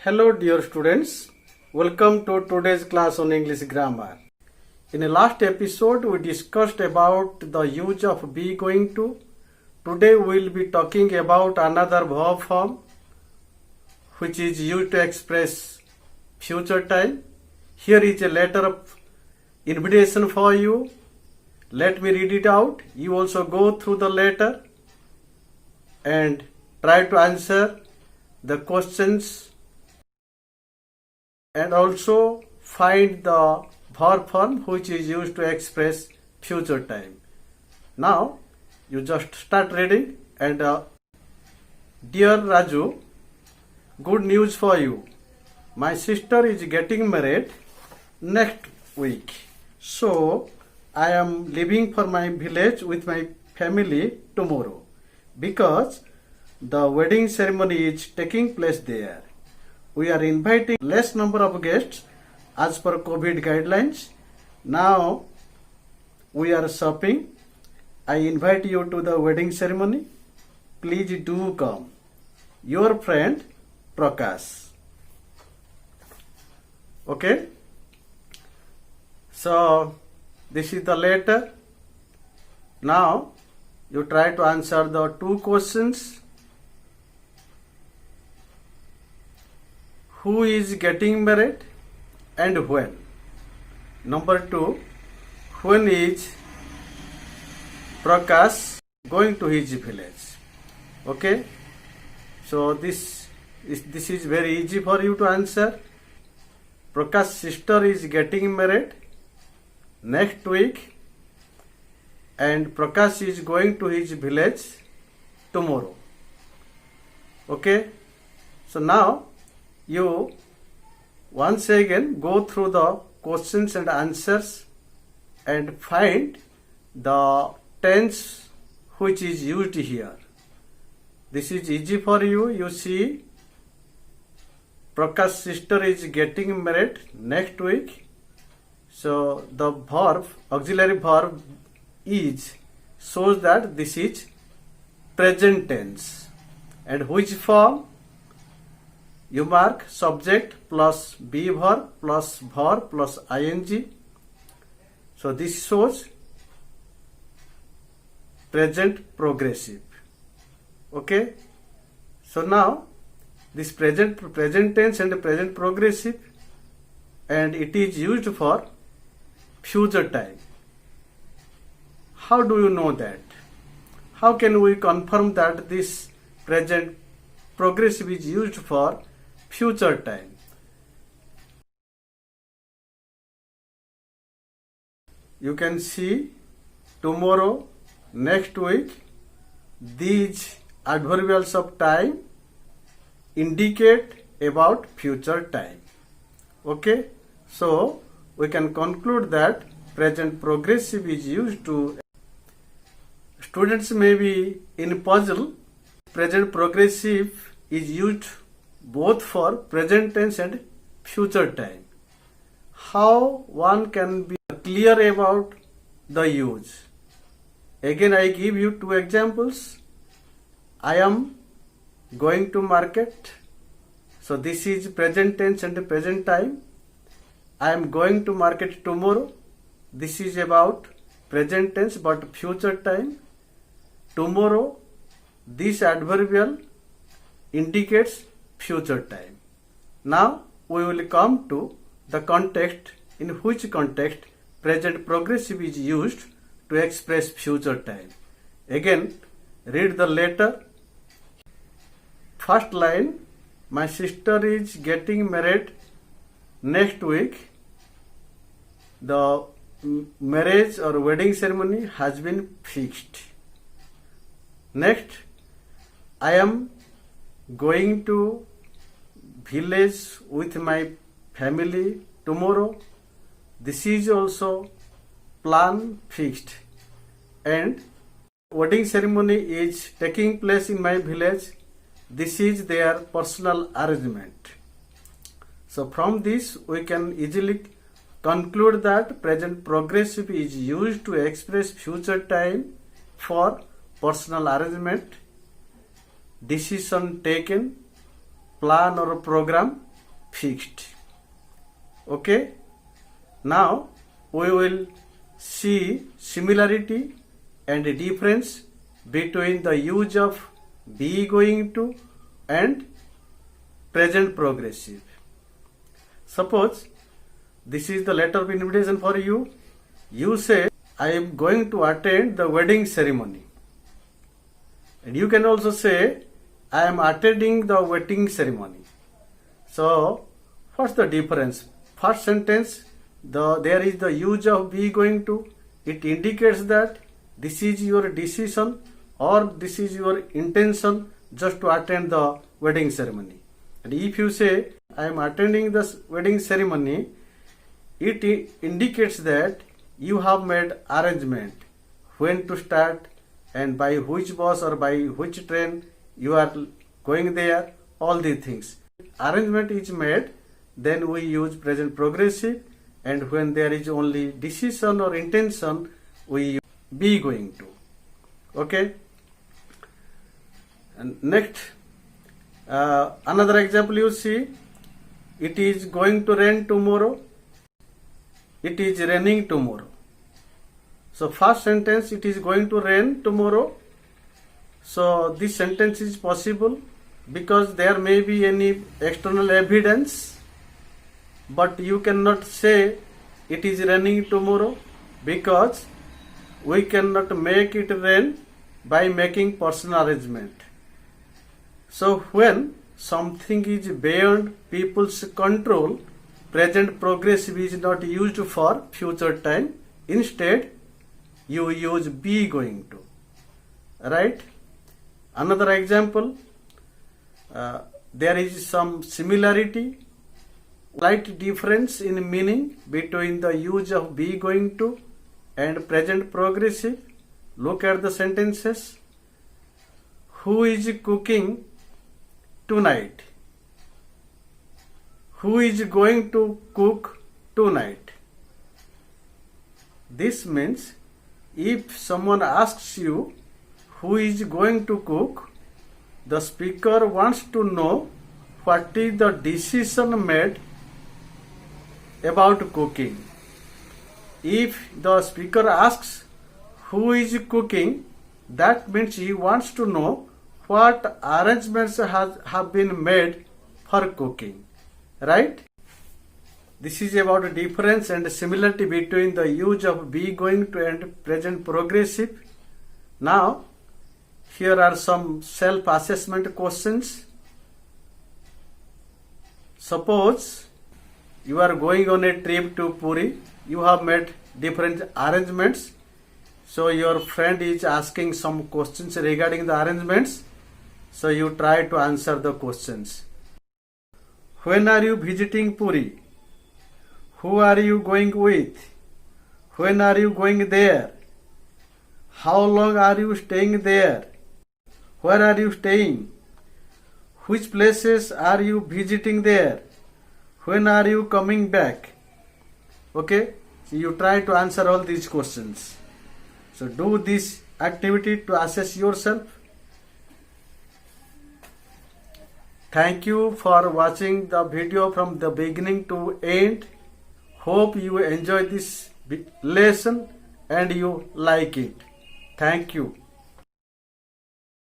Hello dear students, welcome to today's class on English grammar. In the last episode we discussed about the use of be going to. Today we will be talking about another verb form which is used to express future time. Here is a letter of invitation for you. Let me read it out. You also go through the letter and try to answer the questions and also find the verb form which is used to express future time. Now you just start reading and dear Raju, good news for you. My sister is getting married next week. So I am leaving for my village with my family tomorrow because the wedding ceremony is taking place there. We are inviting less number of guests as per COVID guidelines. Now we are shopping. I invite you to the wedding ceremony. Please do come. Your friend Prakash. Okay. So this is the letter. Now you try to answer the two questions. Who is getting married and when? Number 2, when is Prakash going to his village? Okay, so this is very easy for you to answer. Prakash's sister is getting married next week and Prakash is going to his village tomorrow. Okay, so now you once again go through the questions and answers and find the tense which is used here. This is easy for you. You see, Prakash's sister is getting married next week. So the verb, auxiliary verb is shows that this is present tense. And which form? You mark subject plus be verb plus ing. So this shows present progressive. Okay. So now this present tense and present progressive, and it is used for future time. How do you know that? How can we confirm that this present progressive is used for future time? You can see tomorrow, next week. These adverbials of time indicate about future time. Okay, so we can conclude that present progressive is used to. Students may be in puzzle. Present progressive is used both for present tense and future time. How one can be clear about the use? Again, I give you two examples. I am going to market. So this is present tense and present time. I am going to market tomorrow. This is about present tense but future time. Tomorrow, this adverbial indicates future time. Now we will come to the context in which context present progressive is used to express future time. Again, read the letter. First line, my sister is getting married next week. The marriage or wedding ceremony has been fixed. Next, I am going to village with my family tomorrow. This is also plan fixed. And wedding ceremony is taking place in my village. This is their personal arrangement. So from this we can easily conclude that present progressive is used to express future time for personal arrangement, decision taken, plan or program fixed. Okay. Now we will see similarity and difference between the use of be going to and present progressive. Suppose this is the letter of invitation for you. You say, I am going to attend the wedding ceremony. And you can also say, I am attending the wedding ceremony. So, what's the difference? First sentence, there is the use of be going to. It indicates that this is your decision or this is your intention just to attend the wedding ceremony. And if you say, I am attending this wedding ceremony, it indicates that you have made arrangement when to start and by which bus or by which train you are going there, all these things. Arrangement is made, then we use present progressive, and when there is only decision or intention, we use be going to. Okay? And next, another example you see, it is going to rain tomorrow. It is raining tomorrow. So first sentence, it is going to rain tomorrow. So this sentence is possible because there may be any external evidence, but you cannot say it is raining tomorrow because we cannot make it rain by making personal arrangement. So when something is beyond people's control, present progressive is not used for future time. Instead, you use be going to. Right? Another example, there is some similarity, slight difference in meaning between the use of be going to and present progressive. Look at the sentences. Who is cooking tonight? Who is going to cook tonight? This means if someone asks you who is going to cook, the speaker wants to know what is the decision made about cooking. If the speaker asks who is cooking, that means he wants to know what arrangements have been made for cooking. Right? This is about the difference and similarity between the use of be going to and present progressive. Now, here are some self-assessment questions. Suppose you are going on a trip to Puri. You have made different arrangements. So your friend is asking some questions regarding the arrangements. So you try to answer the questions. When are you visiting Puri? Who are you going with? When are you going there? How long are you staying there? Where are you staying? Which places are you visiting there? When are you coming back? Okay, so you try to answer all these questions. So do this activity to assess yourself. Thank you for watching the video from the beginning to end. Hope you enjoy this lesson and you like it. Thank you.